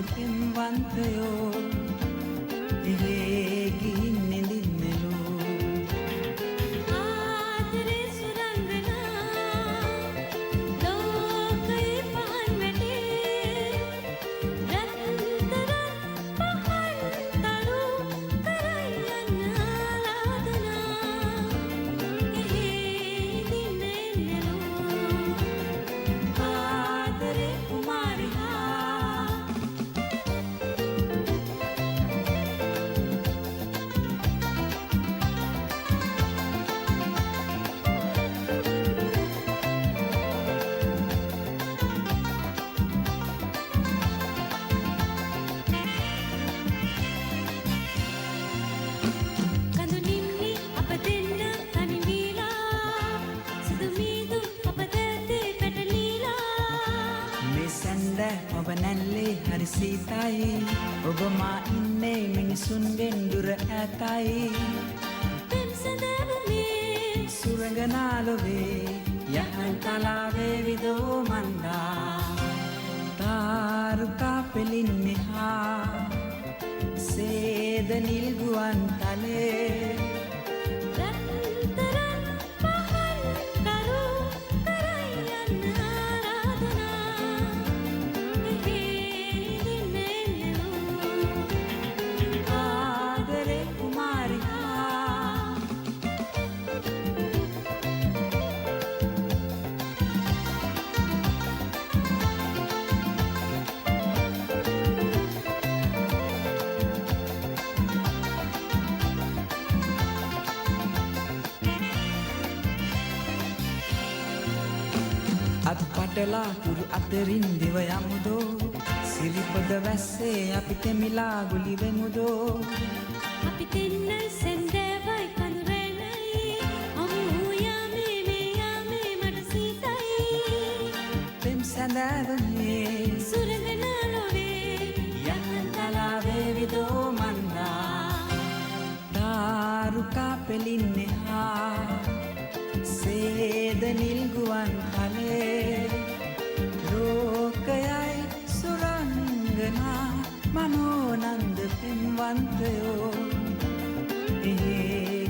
පෙම්වන්තයෝ එහේ ගිහින් නිඳින්නෙලෝ ආදරේ සුරංගනා ලෝකයේ පහන් වැටේ රත්තරන් පහන් තරු කරයි අනාලාදනා එහේ දිනෙන්නලෝ ආදරේ කුමාරිහා ඔබ නැල්ලේ හරි සීතයි ඔබ මා ඉන්නේ මිනිසුන්ගෙන් දුර ඈතයි පෙම්සඳරුමේ සුරංගනාලොවේ යහන් තලාවේ විදෝ මන්දා තාරුකා පෙලින්නේ හා සේද නිල්ගුවන් තලේ අත් පටලා තුරු අතරින් දිව යමුදෝ සිරිපද වැස්සේ අපි තෙමිලා ගුලි වෙමුදෝ අපි දෙන්න සෙන්දෑවයි කඳුරැනයි අමු යාමේ මේ යාමේ මට සීතයි පෙම් සැඳෑවනේ සුරංගනාලොවේ යහන් තලාවේ විදෝ මන්දා තාරුකා පෙලින්නේ හා සේද නිල්ගුවන් තලේ ලෝකයයි සුරංගනා මනෝනන්ද පෙම්වන්තයෝ එහේ